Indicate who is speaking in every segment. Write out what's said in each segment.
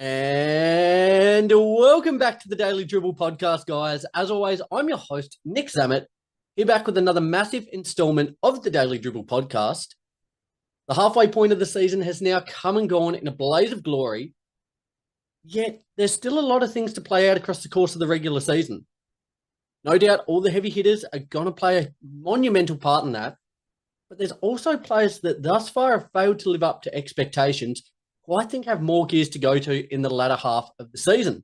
Speaker 1: And welcome back to the Daily Dribble podcast, guys. As always, I'm your host, Nick Zammit, here back with another massive installment of the Daily Dribble podcast. The halfway point of the season has now come and gone in a blaze of glory, yet there's still a lot of things to play out across the course of the regular season. No doubt all the heavy hitters are going to play a monumental part in that, but there's also players that thus far have failed to live up to expectations who I think have more gears to go to in the latter half of the season.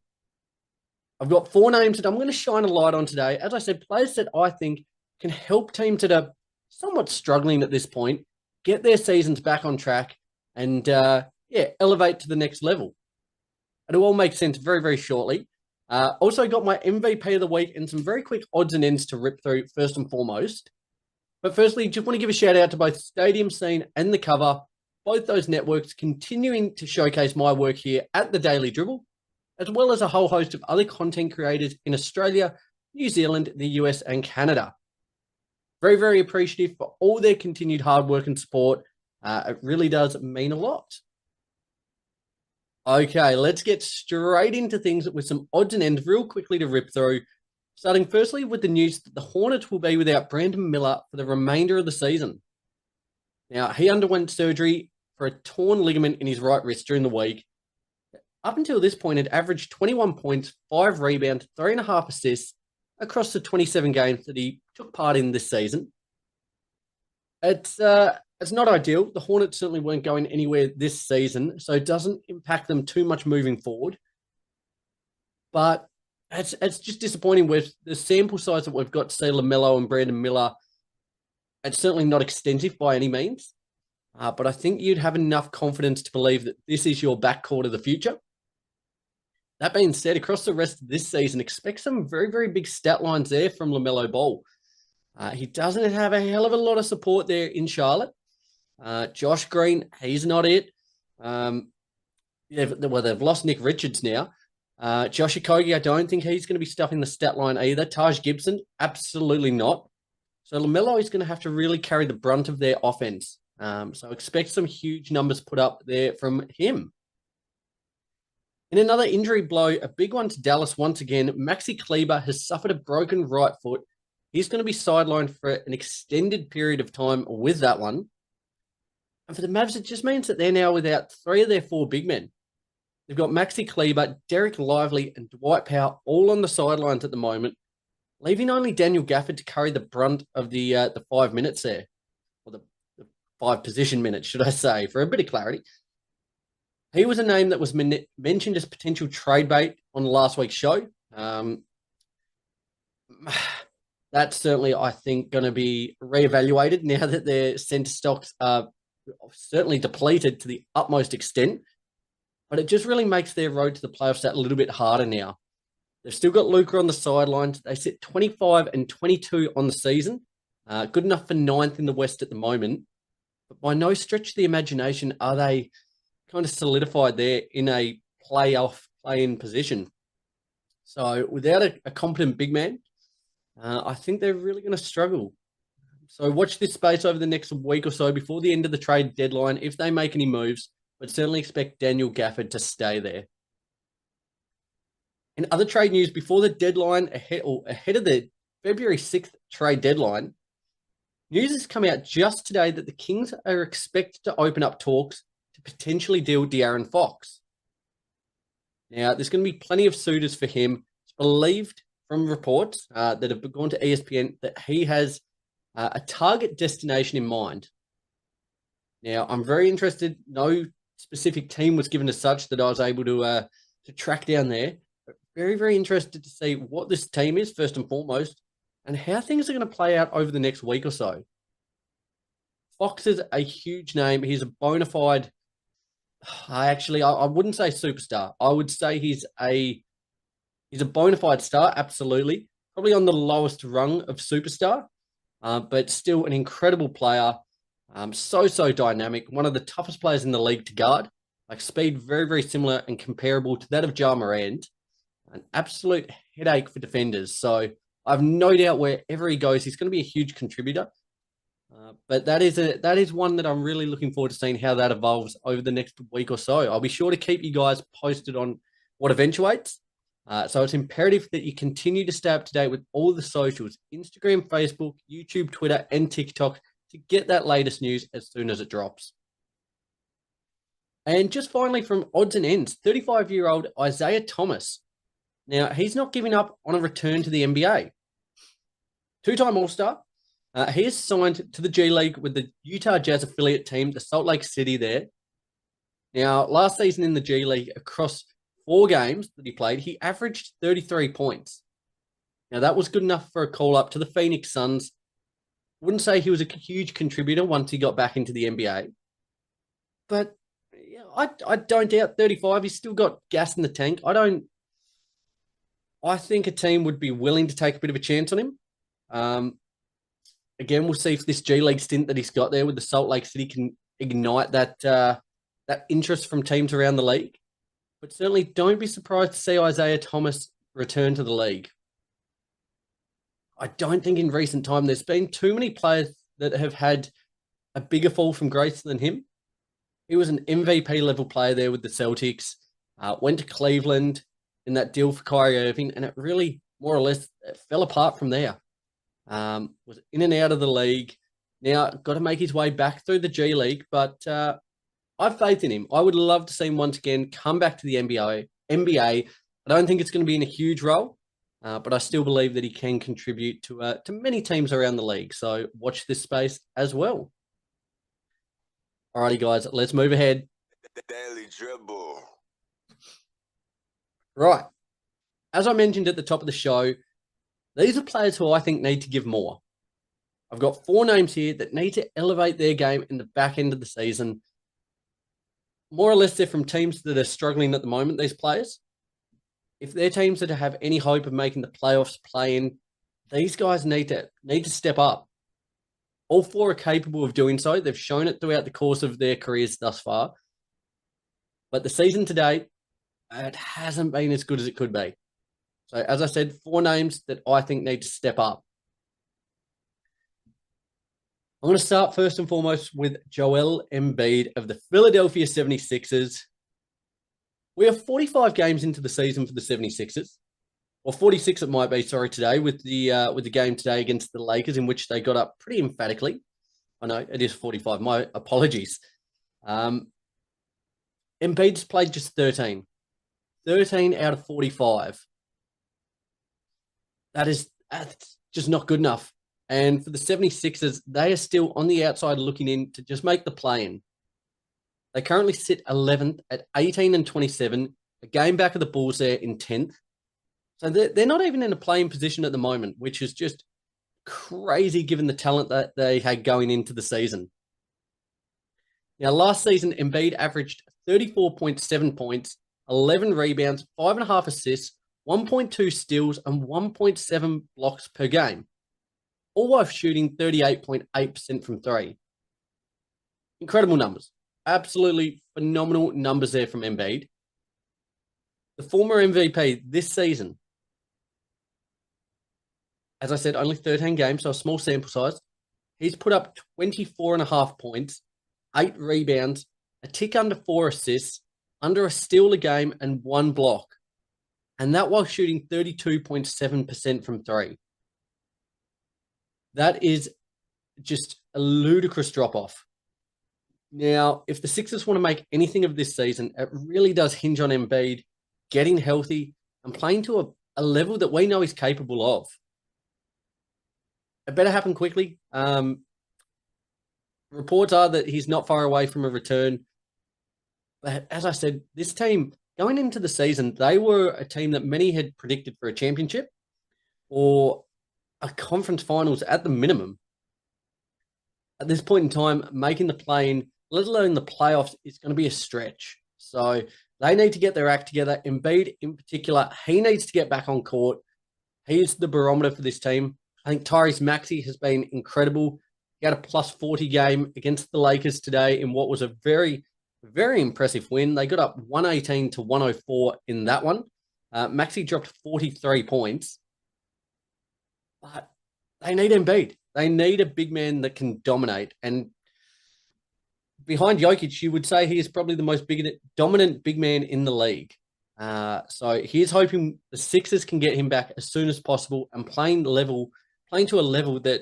Speaker 1: I've got four names that I'm going to shine a light on today. As I said, players that I think can help teams that are somewhat struggling at this point get their seasons back on track and, elevate to the next level. It'll all make sense very, very shortly. Also got my MVP of the week and some very quick odds and ends to rip through first and foremost. But firstly, just want to give a shout out to both Stadium Scene and The Cover, both those networks continuing to showcase my work here at the Daily Dribble, as well as a whole host of other content creators in Australia, New Zealand, the US, and Canada. Very, very appreciative for all their continued hard work and support. It really does mean a lot. Okay, let's get straight into things with some odds and ends real quickly to rip through. Starting firstly with the news that the Hornets will be without Brandon Miller for the remainder of the season. Now, he underwent surgery for a torn ligament in his right wrist during the week. Up until this point, it averaged 21 points, 5 rebounds, 3.5 assists across the 27 games that he took part in this season. It's not ideal. The Hornets certainly weren't going anywhere this season, so it doesn't impact them too much moving forward. But it's just disappointing with the sample size that we've got to see LaMelo and Brandon Miller. It's certainly not extensive by any means. But I think you'd have enough confidence to believe that this is your backcourt of the future. That being said, across the rest of this season, expect some very, very big stat lines there from LaMelo Ball. He doesn't have a hell of a lot of support there in Charlotte. Josh Green, he's not it. They've lost Nick Richards now. Josh Okogie, I don't think he's going to be stuffing the stat line either. Taj Gibson, absolutely not. So LaMelo is going to have to really carry the brunt of their offense. So expect some huge numbers put up there from him. In another injury blow, a big one to Dallas once again, Maxi Kleber has suffered a broken right foot. He's going to be sidelined for an extended period of time with that one. And for the Mavs, it just means that they're now without 3 of their 4 big men. They've got Maxi Kleber, Derek Lively, and Dwight Powell all on the sidelines at the moment, leaving only Daniel Gafford to carry the brunt of the 5 minutes there. 5 position minutes, should I say, for a bit of clarity. He was a name that was mentioned as potential trade bait on last week's show. That's certainly, I think, going to be reevaluated now that their centre stocks are certainly depleted to the utmost extent. But it just really makes their road to the playoffs that little bit harder now. They've still got Luka on the sidelines. They sit 25 and 22 on the season. Good enough for 9th in the West at the moment. But by no stretch of the imagination are they kind of solidified there in a play-in position. So without a competent big man, I think they're really going to struggle. So watch this space over the next week or so before the end of the trade deadline if they make any moves, but certainly expect Daniel Gafford to stay there. In other trade news, before the deadline, ahead of the February 6th trade deadline, news has come out just today that the Kings are expected to open up talks to potentially deal De'Aaron Fox. Now, there's going to be plenty of suitors for him. It's believed from reports that have gone to ESPN that he has a target destination in mind. Now, I'm very interested. No specific team was given as such that I was able to track down there. But very, very interested to see what this team is, first and foremost, and how things are going to play out over the next week or so. Fox is a huge name. He's a bona fide, I wouldn't say superstar. I would say he's a bona fide star, absolutely. Probably on the lowest rung of superstar, but still an incredible player. So dynamic. One of the toughest players in the league to guard. Like speed very, very similar and comparable to that of Ja Morant. An absolute headache for defenders. So I have no doubt wherever he goes, he's going to be a huge contributor. But that is one that I'm really looking forward to seeing how that evolves over the next week or so. I'll be sure to keep you guys posted on what eventuates. So it's imperative that you continue to stay up to date with all the socials, Instagram, Facebook, YouTube, Twitter, and TikTok to get that latest news as soon as it drops. And just finally from odds and ends, 35-year-old Isaiah Thomas. Now, he's not giving up on a return to the NBA. Two-time All-Star. He is signed to the G League with the Utah Jazz affiliate team, the Salt Lake City there. Now, last season in the G League, across 4 games that he played, he averaged 33 points. Now, that was good enough for a call-up to the Phoenix Suns. Wouldn't say he was a huge contributor once he got back into the NBA. But yeah, I don't doubt 35. He's still got gas in the tank. I think a team would be willing to take a bit of a chance on him. Again, we'll see if this G League stint that he's got there with the Salt Lake City can ignite that interest from teams around the league. But certainly don't be surprised to see Isaiah Thomas return to the league. I don't think in recent time there's been too many players that have had a bigger fall from grace than him. He was an MVP level player there with the Celtics, went to Cleveland in that deal for Kyrie Irving, and it really more or less fell apart from there. Was in and out of the league. Now got to make his way back through the G League, but I have faith in him. I would love to see him once again come back to the NBA. I don't think it's going to be in a huge role, but I still believe that he can contribute to many teams around the league. So watch this space as well. Alrighty, guys, let's move ahead.
Speaker 2: The Daily Dribble.
Speaker 1: Right. As I mentioned at the top of the show, these are players who I think need to give more. I've got 4 names here that need to elevate their game in the back end of the season. More or less, they're from teams that are struggling at the moment, these players. If they're teams that have any hope of making the playoffs play in, these guys need to step up. All 4 are capable of doing so. They've shown it throughout the course of their careers thus far. But the season to date, it hasn't been as good as it could be. So, as I said, 4 names that I think need to step up. I'm going to start first and foremost with Joel Embiid of the Philadelphia 76ers. We are 45 games into the season for the 76ers. Or 46 it might be, today, with the game today against the Lakers, in which they got up pretty emphatically. I know, it is 45. My apologies. Embiid's played just 13. 13 out of 45. That's just not good enough. And for the 76ers, they are still on the outside looking in to just make the play-in. They currently sit 11th at 18-27, a game back of the Bulls there in 10th. So they're not even in a play-in position at the moment, which is just crazy given the talent that they had going into the season. Now, last season, Embiid averaged 34.7 points, 11 rebounds, 5.5 assists, 1.2 steals, and 1.7 blocks per game, all while shooting 38.8% from 3. Incredible numbers. Absolutely phenomenal numbers there from Embiid. The former MVP this season, as I said, only 13 games, so a small sample size. He's put up 24.5 points, 8 rebounds, a tick under 4 assists, under a steal a game, and 1 block. And that while shooting 32.7% from 3. That is just a ludicrous drop-off. Now, if the Sixers want to make anything of this season, it really does hinge on Embiid getting healthy and playing to a level that we know he's capable of. It better happen quickly. Reports are that he's not far away from a return. But as I said, this team, going into the season, they were a team that many had predicted for a championship or a conference finals at the minimum. At this point in time, making the play-in, let alone the playoffs, is going to be a stretch. So they need to get their act together. Embiid, in particular, he needs to get back on court. He is the barometer for this team. I think Tyrese Maxey has been incredible. He had a plus 40 game against the Lakers today in what was a very, very impressive win. They got up 118-104 in that one. Maxey dropped 43 points. But they need Embiid. They need a big man that can dominate. And behind Jokic, you would say he is probably the most dominant big man in the league. So he's hoping the Sixers can get him back as soon as possible and playing to a level that,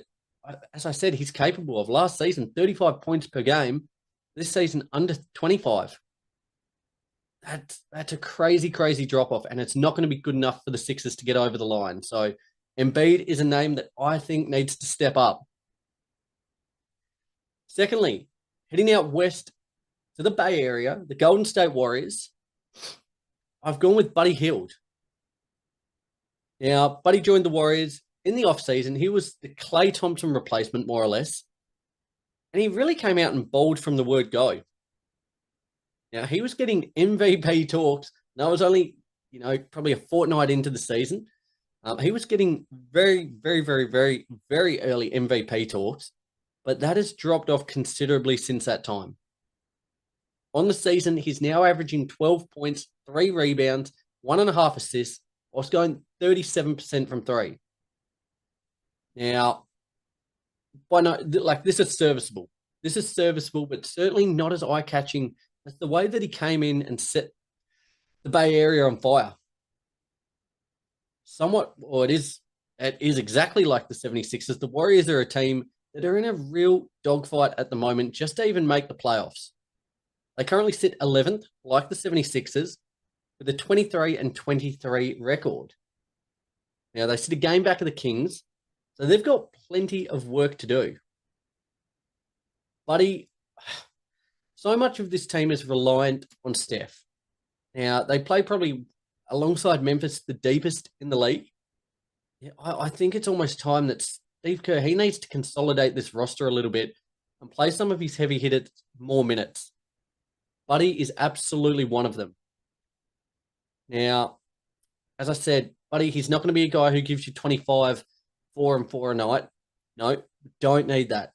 Speaker 1: as I said, he's capable of. Last season, 35 points per game. This season, under 25. That's a crazy, crazy drop-off, and it's not going to be good enough for the Sixers to get over the line. So Embiid is a name that I think needs to step up. Secondly, heading out west to the Bay Area, the Golden State Warriors, I've gone with Buddy Hield. Now, Buddy joined the Warriors in the offseason. He was the Klay Thompson replacement, more or less. And he really came out and bowled from the word go. Now, he was getting MVP talks. That was only, probably a fortnight into the season. He was getting very, very, very, very, very early MVP talks. But that has dropped off considerably since that time. On the season, he's now averaging 12 points, 3 rebounds, 1.5 assists, whilst going 37% from 3. Now, this is serviceable. This is serviceable, but certainly not as eye-catching as the way that he came in and set the Bay Area on fire. It is exactly like the 76ers. The Warriors are a team that are in a real dogfight at the moment just to even make the playoffs. They currently sit 11th, like the 76ers, with a 23-23 record. Now, they sit a game back of the Kings, so they've got plenty of work to do. Buddy, so much of this team is reliant on Steph. Now, they play probably alongside Memphis the deepest in the league. Yeah, I think it's almost time that Steve Kerr, he needs to consolidate this roster a little bit and play some of his heavy hitters more minutes. Buddy is absolutely one of them. Now, as I said, Buddy, he's not going to be a guy who gives you 25, 4 and 4 a night. No, don't need that.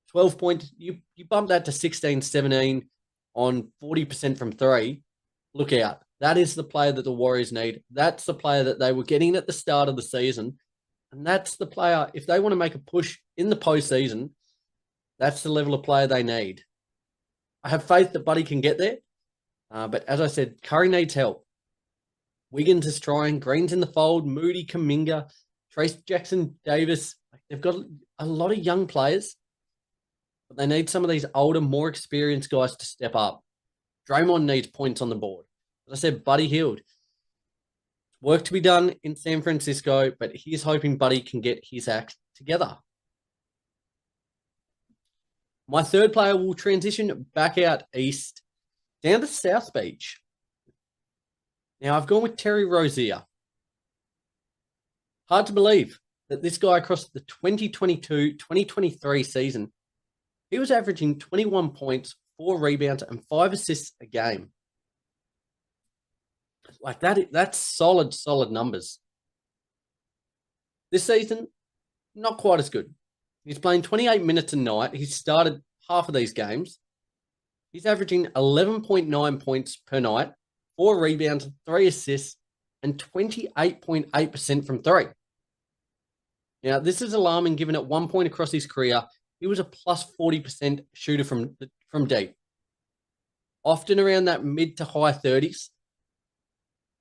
Speaker 1: 12 points, you bump that to 16, 17 on 40% from 3. Look out. That is the player that the Warriors need. That's the player that they were getting at the start of the season. And that's the player, if they want to make a push in the postseason, that's the level of player they need. I have faith that Buddy can get there. But as I said, Curry needs help. Wiggins is trying. Green's in the fold. Moody, Kuminga, Trace Jackson, Davis. They've got a lot of young players. But they need some of these older, more experienced guys to step up. Draymond needs points on the board. As I said, Buddy Hield. Work to be done in San Francisco, but he's hoping Buddy can get his act together. My third player will transition back out east, down to South Beach. Now, I've gone with Terry Rozier. Hard to believe that this guy across the 2022-2023 season, he was averaging 21 points, 4 rebounds, and 5 assists a game. Like that's solid numbers. This season, not quite as good. He's playing 28 minutes a night. He's started half of these games. He's averaging 11.9 points per night, 4 rebounds, 3 assists, and 28.8% from 3. Now, this is alarming given at one point across his career, he was a plus 40% shooter from deep. Often around that mid to high 30s.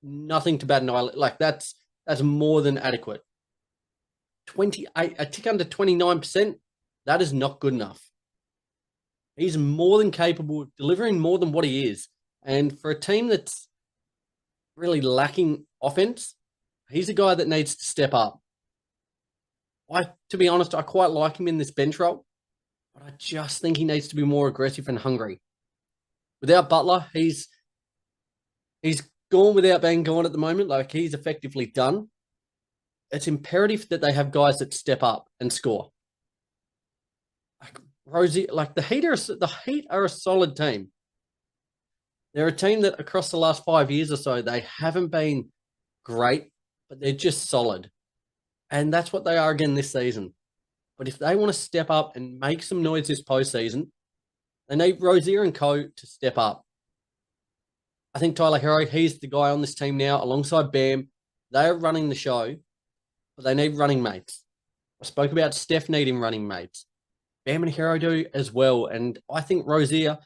Speaker 1: Nothing to bat an eye. Like that's more than adequate. 28, a tick under 29%, that is not good enough. He's more than capable of delivering more than what he is. And for a team that's really lacking offense, he's a guy that needs to step up. To be honest, I quite like him in this bench role, but I just think he needs to be more aggressive and hungry. Without Butler, he's gone without being gone at the moment. Like, he's effectively done. It's imperative that they have guys that step up and score. The Heat are a solid team. They're a team that across the last 5 years or so, they haven't been great, but they're just solid. And that's what they are again this season. But if they want to step up and make some noise this postseason, they need Rozier and co to step up. I think Tyler Hero, he's the guy on this team now, alongside Bam. They are running the show, but they need running mates. I spoke about Steph needing running mates. Bam and Hero do as well. And I think Rozier,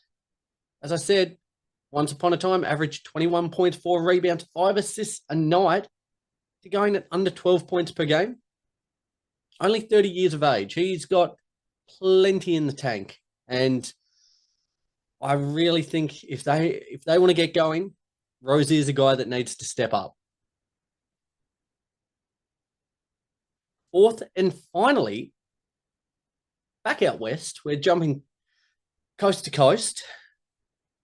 Speaker 1: as I said, once upon a time, averaged 21.4 rebounds, 5 assists a night, to going at under 12 points per game. Only 30 years of age. He's got plenty in the tank. And I really think if they want to get going, Rozier is a guy that needs to step up. Fourth and finally, back out west, we're jumping coast to coast.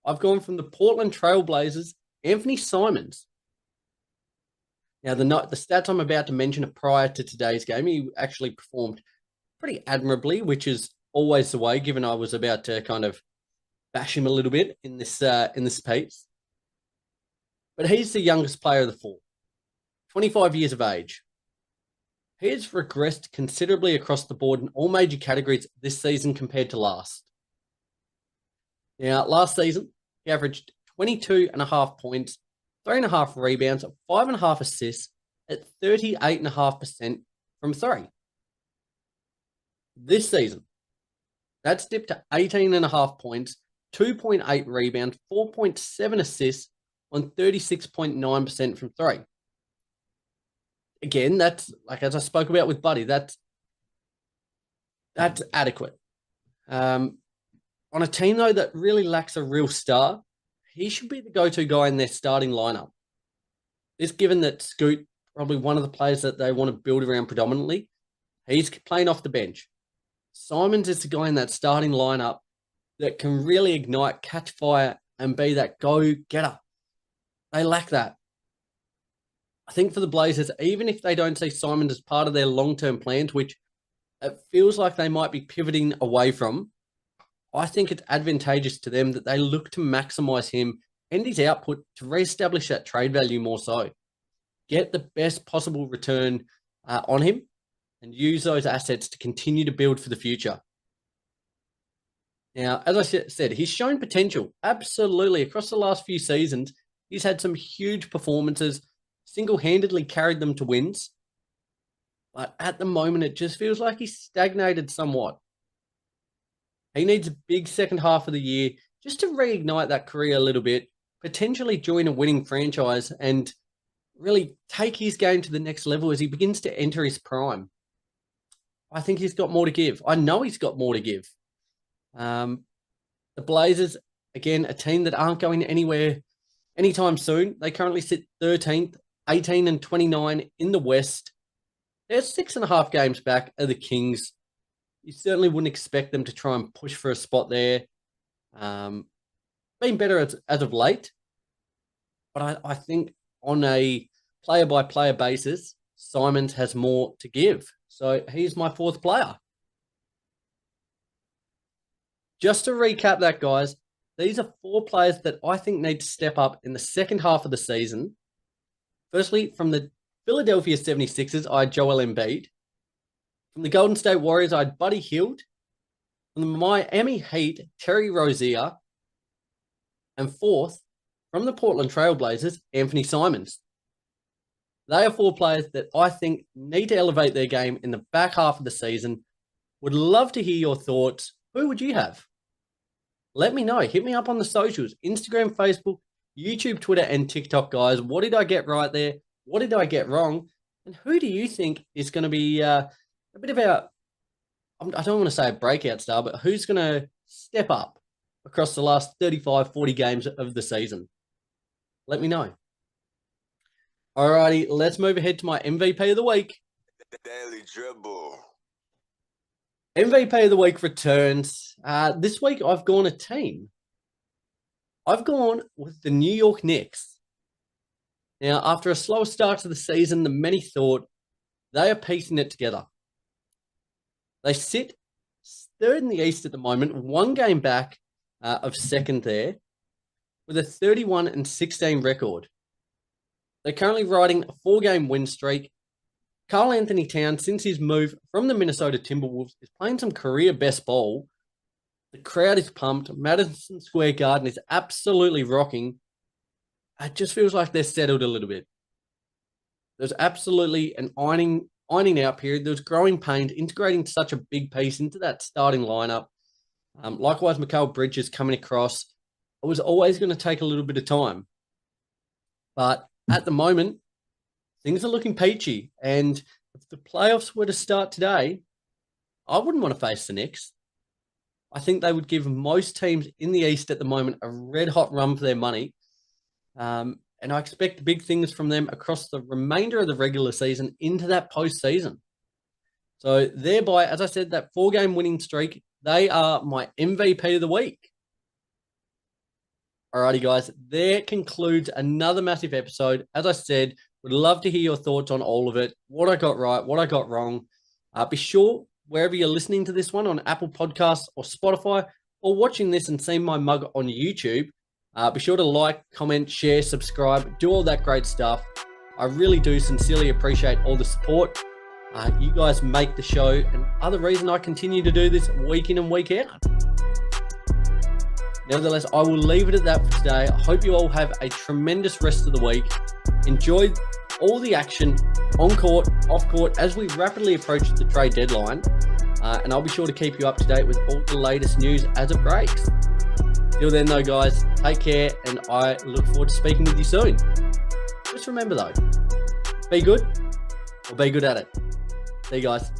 Speaker 1: I've gone from the Portland Trail Blazers, Anthony Simons. Now, the stats I'm about to mention are prior to today's game. He actually performed pretty admirably, which is always the way, given I was about to kind of bash him a little bit in this piece. But he's the youngest player of the four, 25 years of age. He has regressed considerably across the board in all major categories this season compared to last. Now, last season, he averaged 22.5 points, 3.5 rebounds, 5.5 assists at 38.5% from three. This season, that's dipped to 18.5 points, 2.8 rebounds, 4.7 assists on 36.9% from three. Again, that's, like as I spoke about with Buddy, that's adequate. On a team, though, that really lacks a real star, he should be the go-to guy in their starting lineup. This, given that Scoot, probably one of the players that they want to build around predominantly, he's playing off the bench. Simons is the guy in that starting lineup that can really ignite, catch fire, and be that go-getter. They lack that. I think for the Blazers, even if they don't see Simons as part of their long-term plans, which it feels like they might be pivoting away from, I think it's advantageous to them that they look to maximize him and his output to reestablish that trade value more so. Get the best possible return on him and use those assets to continue to build for the future. Now, as I said, he's shown potential, absolutely. Across the last few seasons, he's had some huge performances, single-handedly carried them to wins. But at the moment, it just feels like he's stagnated somewhat. He needs a big second half of the year just to reignite that career a little bit, potentially join a winning franchise and really take his game to the next level as he begins to enter his prime. I think he's got more to give. I know he's got more to give. The Blazers, again, a team that aren't going anywhere anytime soon. They currently sit 13th, 18-29 in the West. They're 6.5 games back of the Kings. You certainly wouldn't expect them to try and push for a spot there. Been better as of late. But I think on a player-by-player basis, Simons has more to give. So he's my fourth player. Just to recap that, guys, these are four players that I think need to step up in the second half of the season. Firstly, from the Philadelphia 76ers, I had Joel Embiid. From the Golden State Warriors, I had Buddy Hield. From the Miami Heat, Terry Rozier. And fourth, from the Portland Trail Blazers, Anthony Simons. They are four players that I think need to elevate their game in the back half of the season. Would love to hear your thoughts. Who would you have? Let me know. Hit me up on the socials, Instagram, Facebook, YouTube, Twitter, and TikTok, guys. What did I get right there? What did I get wrong? And who do you think is going to be a bit of I don't want to say a breakout star, but who's going to step up across the last 35, 40 games of the season? Let me know. Alrighty, let's move ahead to my MVP of the week.
Speaker 2: Daily Dribble.
Speaker 1: MVP of the week returns. This week, I've gone a team. I've gone with the New York Knicks. Now, after a slower start to the season than many thought, they are piecing it together. They sit third in the East at the moment, one game back of second there, with a 31-16 record. They're currently riding a 4-game win streak. Karl Anthony Towns, since his move from the Minnesota Timberwolves, is playing some career best ball. The crowd is pumped. Madison Square Garden is absolutely rocking. It just feels like they're settled a little bit. There's absolutely an ironing out period. There was growing pains, integrating such a big piece into that starting lineup. Likewise, Mikal Bridges coming across. It was always going to take a little bit of time. But at the moment, things are looking peachy. And if the playoffs were to start today, I wouldn't want to face the Knicks. I think they would give most teams in the East at the moment a red-hot run for their money. And I expect big things from them across the remainder of the regular season into that postseason. So thereby, as I said, that 4-game winning streak, they are my MVP of the week. Alrighty, guys, there concludes another massive episode. As I said, would love to hear your thoughts on all of it, what I got right, what I got wrong. Be sure, wherever you're listening to this one on Apple Podcasts or Spotify, or watching this and seeing my mug on YouTube, be sure to like, comment, share, subscribe, do all that great stuff. I really do sincerely appreciate all the support. You guys make the show and are the reason I continue to do this week in and week out. Nevertheless, I will leave it at that for today. I hope you all have a tremendous rest of the week. Enjoy all the action on court, off court, as we rapidly approach the trade deadline. And I'll be sure to keep you up to date with all the latest news as it breaks. Till then, though, guys, take care, and I look forward to speaking with you soon. Just remember, though, be good or be good at it. See you guys.